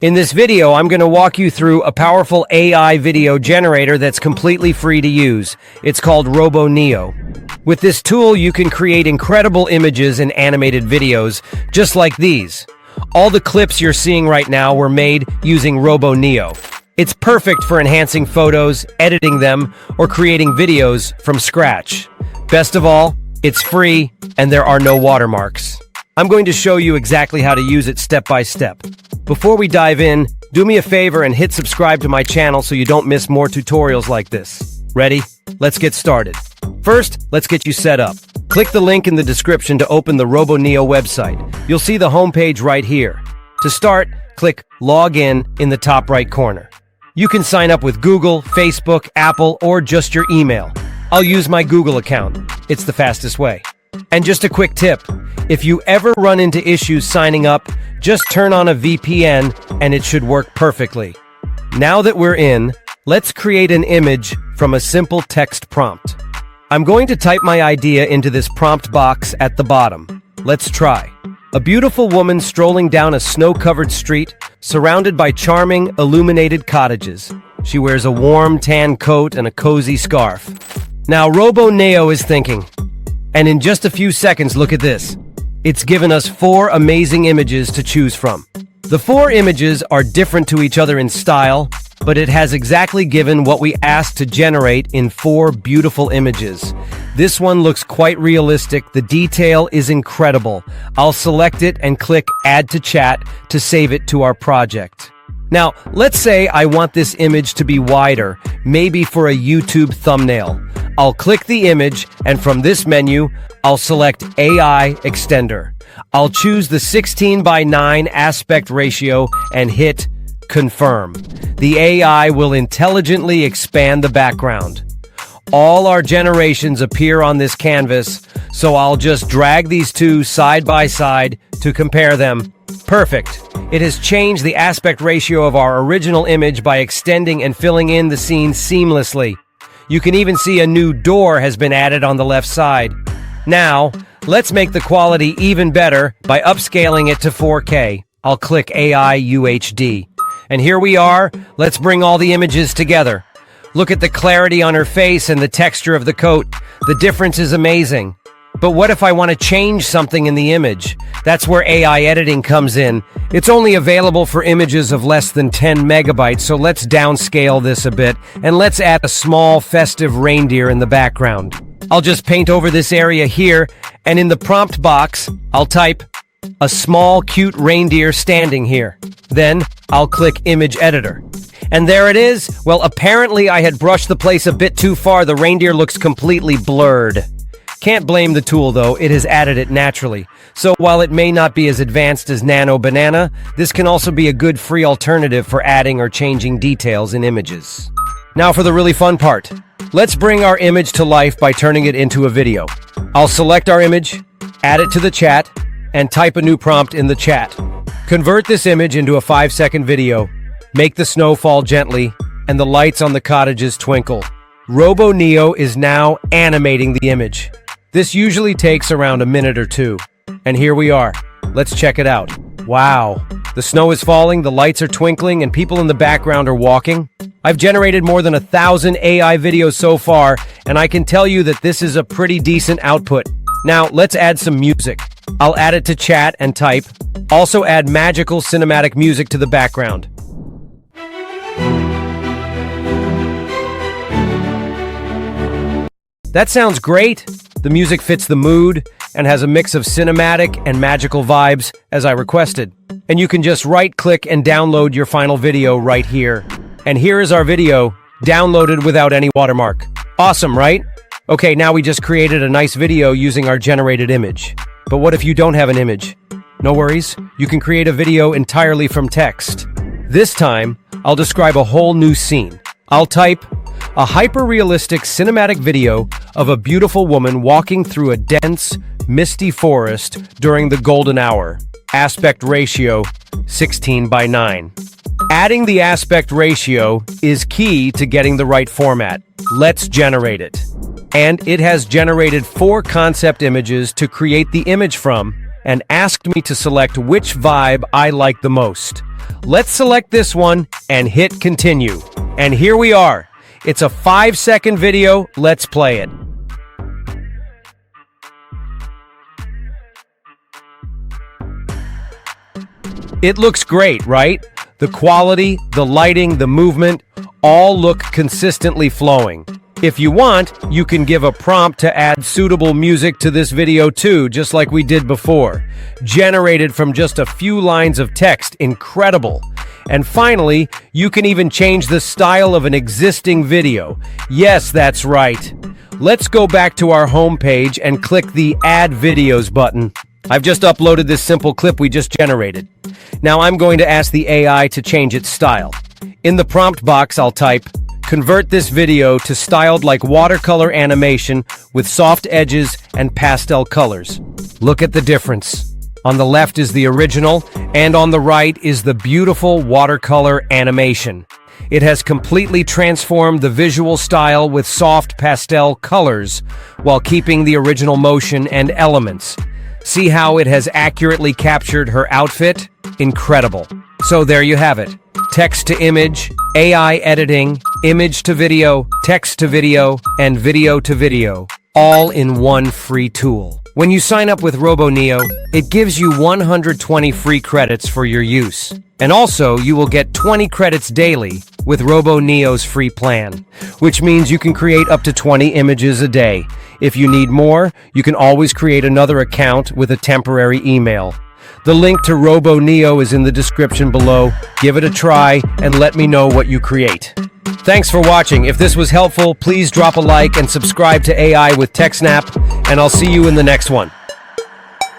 In this video, I'm going to walk you through a powerful AI video generator that's completely free to use. It's called RoboNeo. With this tool, you can create incredible images and animated videos, just like these. All the clips you're seeing right now were made using RoboNeo. It's perfect for enhancing photos, editing them, or creating videos from scratch. Best of all, it's free, and there are no watermarks. I'm going to show you exactly how to use it step by step. Before we dive in, do me a favor and hit subscribe to my channel so you don't miss more tutorials like this. Ready? Let's get started. First, let's get you set up. Click the link in the description to open the RoboNeo website. You'll see the homepage right here. To start, click Log in the top right corner. You can sign up with Google, Facebook, Apple, or just your email. I'll use my Google account. It's the fastest way. And just a quick tip, if you ever run into issues signing up, just turn on a VPN and it should work perfectly. Now that we're in, let's create an image from a simple text prompt. I'm going to type my idea into this prompt box at the bottom. Let's try. A beautiful woman strolling down a snow-covered street, surrounded by charming, illuminated cottages. She wears a warm tan coat and a cozy scarf. Now RoboNeo is thinking. And in just a few seconds, look at this. It's given us 4 amazing images to choose from. The 4 images are different to each other in style, but it has exactly given what we asked to generate in 4 beautiful images. This one looks quite realistic. The detail is incredible. I'll select it and click Add to Chat to save it to our project. Now, let's say I want this image to be wider, maybe for a YouTube thumbnail. I'll click the image, and from this menu, I'll select AI Extender. I'll choose the 16:9 aspect ratio and hit Confirm. The AI will intelligently expand the background. All our generations appear on this canvas, so I'll just drag these two side by side to compare them. Perfect. It has changed the aspect ratio of our original image by extending and filling in the scene seamlessly. You can even see a new door has been added on the left side. Now, let's make the quality even better by upscaling it to 4K. I'll click AI UHD. And here we are. Let's bring all the images together. Look at the clarity on her face and the texture of the coat. The difference is amazing. But what if I want to change something in the image? That's where AI editing comes in. It's only available for images of less than 10 megabytes, so let's downscale this a bit, and let's add a small festive reindeer in the background. I'll just paint over this area here, and in the prompt box, I'll type a small cute reindeer standing here. Then, I'll click Image Editor. And there it is. Well, apparently I had brushed the place a bit too far. The reindeer looks completely blurred. Can't blame the tool though, it has added it naturally. So while it may not be as advanced as Nano Banana, this can also be a good free alternative for adding or changing details in images. Now for the really fun part. Let's bring our image to life by turning it into a video. I'll select our image, add it to the chat, and type a new prompt in the chat. Convert this image into a 5-second video. Make the snow fall gently, and the lights on the cottages twinkle. RoboNeo is now animating the image. This usually takes around a minute or 2. And here we are. Let's check it out. Wow. The snow is falling, the lights are twinkling, and people in the background are walking. I've generated more than 1,000 AI videos so far, and I can tell you that this is a pretty decent output. Now, let's add some music. I'll add it to chat and type. Also add magical cinematic music to the background. That sounds great. The music fits the mood and has a mix of cinematic and magical vibes as I requested. And you can just right-click and download your final video right here. And here is our video, downloaded without any watermark. Awesome, right? Okay, now we just created a nice video using our generated image. But what if you don't have an image? No worries, you can create a video entirely from text. This time, I'll describe a whole new scene. I'll type a hyper-realistic cinematic video of a beautiful woman walking through a dense, misty forest during the golden hour. Aspect ratio 16:9. Adding the aspect ratio is key to getting the right format. Let's generate it. And it has generated 4 concept images to create the image from. and asked me to select which vibe I like the most. Let's select this one and hit continue. And here we are. It's a 5-second video. Let's play it. It looks great, right? The quality, the lighting, the movement, all look consistently flowing. If you want, you can give a prompt to add suitable music to this video too, just like we did before. Generated from just a few lines of text. Incredible. And finally, you can even change the style of an existing video. Yes, that's right. Let's go back to our homepage and click the Add Videos button. I've just uploaded this simple clip we just generated. Now I'm going to ask the AI to change its style. In the prompt box, I'll type, "Convert this video to styled like watercolor animation with soft edges and pastel colors." Look at the difference. On the left is the original, and on the right is the beautiful watercolor animation. It has completely transformed the visual style with soft pastel colors while keeping the original motion and elements. See how it has accurately captured her outfit? Incredible. So there you have it. Text to image, AI editing, image to video, text to video, and video to video, all in one free tool. When you sign up with RoboNeo, it gives you 120 free credits for your use. And also, you will get 20 credits daily with RoboNeo's free plan, which means you can create up to 20 images a day. If you need more, you can always create another account with a temporary email. The link to RoboNeo is in the description below. Give it a try and let me know what you create. Thanks for watching. If this was helpful, please drop a like and subscribe to AI with TechSnap, and I'll see you in the next one.